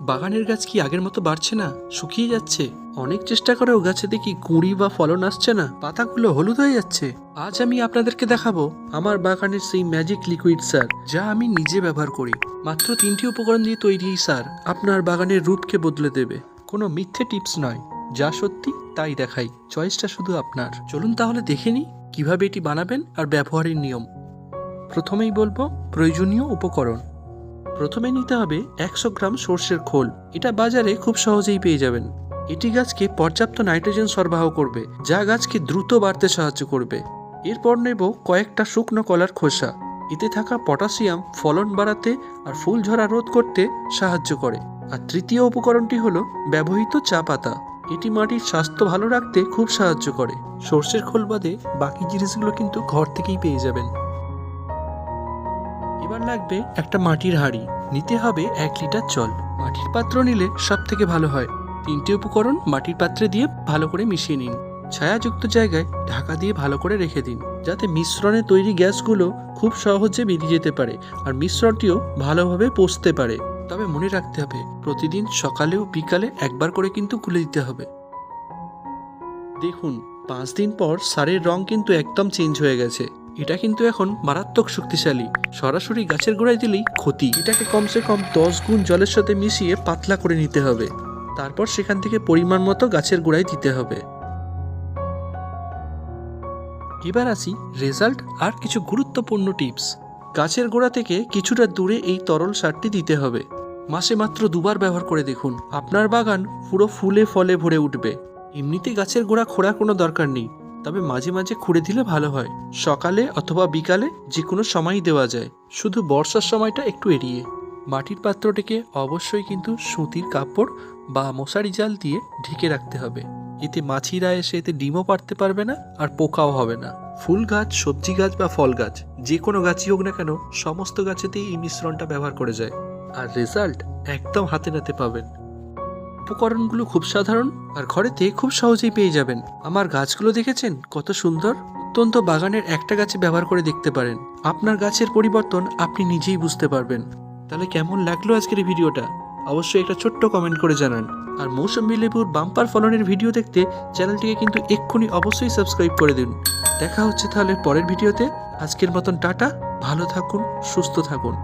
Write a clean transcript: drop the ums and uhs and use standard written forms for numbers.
বাগানের গাছ কি আগের মতো বাড়ছে না, শুকিয়ে যাচ্ছে? অনেক চেষ্টা করেও গাছে দেখি কুঁড়ি বা ফলন আসছে না, পাতাগুলো হলুদ হয়ে যাচ্ছে। আজ আমি আপনাদেরকে দেখাবো আমার বাগানের সেই ম্যাজিক লিকুইড সার, যা আমি নিজে ব্যবহার করি। মাত্র 3টি উপকরণ দিয়ে তৈরি এই সার আপনার বাগানের রূপকে বদলে দেবে। কোনো মিথ্যে টিপস নয়, যা সত্যি তাই দেখাই, চয়েসটা শুধু আপনার। চলুন তাহলে দেখে নিই কিভাবে এটি বানাবেন আর ব্যবহারের নিয়ম। প্রথমেই বলবো প্রয়োজনীয় উপকরণ। প্রথমে নিতে হবে 100 গ্রাম সর্ষের খোল। এটা বাজারে খুব সহজেই পেয়ে যাবেন। এটি গাছকে পর্যাপ্ত নাইট্রোজেন সরবরাহ করবে, যা গাছকে দ্রুত বাড়তে সাহায্য করবে। এরপর নেব কয়েকটা শুকনো কলার খোসা। এতে থাকা পটাশিয়াম ফলন বাড়াতে আর ফুল ঝরা রোধ করতে সাহায্য করে। আর তৃতীয় উপকরণটি হলো ব্যবহৃত চা পাতা। এটি মাটির স্বাস্থ্য ভালো রাখতে খুব সাহায্য করে। সর্ষের খোল বাদে বাকি জিনিসগুলো কিন্তু ঘর থেকেই পেয়ে যাবেন। এবার লাগবে একটা মাটির হাঁড়ি, নিতে হবে 1 লিটার জল। মাটির পাত্র নিলে সব থেকে ভালো হয়। 3টে উপকরণ মাটির পাত্রে দিয়ে ভালো করে মিশিয়ে নিন। ছায়াযুক্ত জায়গায় ঢাকা দিয়ে ভালো করে রেখে দিন, যাতে মিশ্রণে তৈরি গ্যাসগুলো খুব সহজে বেরিয়ে যেতে পারে আর মিশ্রণটিও ভালোভাবে পচতে পারে। তবে মনে রাখতে হবে, প্রতিদিন সকালে ও বিকালে একবার করে কিন্তু খুলে দিতে হবে। দেখুন, 5 দিন পর সারের রং কিন্তু একদম চেঞ্জ হয়ে গেছে। এটা কিন্তু এখন মারাত্মক শক্তিশালী। সরাসরি গাছের গোড়ায় দিলেই ক্ষতি। এটাকে কমসে কম 10 গুণ জলের সাথে মিশিয়ে পাতলা করে নিতে হবে। তারপর সেখান থেকে পরিমাণ মতো গাছের গোড়ায় দিতে হবে। এবার আসি রেজাল্ট আর কিছু গুরুত্বপূর্ণ টিপস। গাছের গোড়া থেকে কিছুটা দূরে এই তরল সারটি দিতে হবে। মাসে মাত্র 2বার ব্যবহার করে দেখুন, আপনার বাগান পুরো ফুলে ফলে ভরে উঠবে। এমনিতে গাছের গোড়া খোঁড়ার কোনো দরকার নেই, তবে মাঝে মাঝে খুঁড়ে দিলে ভালো হয়। সকালে অথবা বিকালে যে কোনো সময়ই দেওয়া যায়, শুধু বর্ষার সময়টা একটু এড়িয়ে। মাটির পাত্রটিকে অবশ্যই কিন্তু সুতির কাপড় বা মশারি জাল দিয়ে ঢেকে রাখতে হবে। এতে মাছিরা এসে এতে ডিমও পাড়তে পারবে না আর পোকাও হবে না। ফুল গাছ, সবজি গাছ বা ফল গাছ, যে কোনো গাছই হোক না কেন, সমস্ত গাছেতেই এই মিশ্রণটা ব্যবহার করে যায়। আর রেজাল্ট একদম হাতে নাতে পাবেন। উপকরণগুলো খুব সাধারণ আর ঘরেতে খুব সহজেই পেয়ে যাবেন। আমার গাছগুলো দেখেছেন কত সুন্দর? অত্যন্ত বাগানের একটা গাছে ব্যবহার করে দেখতে পারেন। আপনার গাছের পরিবর্তন আপনি নিজেই বুঝতে পারবেন। তাহলে কেমন লাগলো আজকের এই ভিডিওটা? অবশ্যই একটা ছোট্ট কমেন্ট করে জানান। আর মৌসুমী লেবুর বাম্পার ফলনের ভিডিও দেখতে চ্যানেলটিকে কিন্তু এক্ষুনি অবশ্যই সাবস্ক্রাইব করে দিন। দেখা হচ্ছে তাহলে পরের ভিডিওতে। আজকের মতন টাটা, ভালো থাকুন, সুস্থ থাকুন।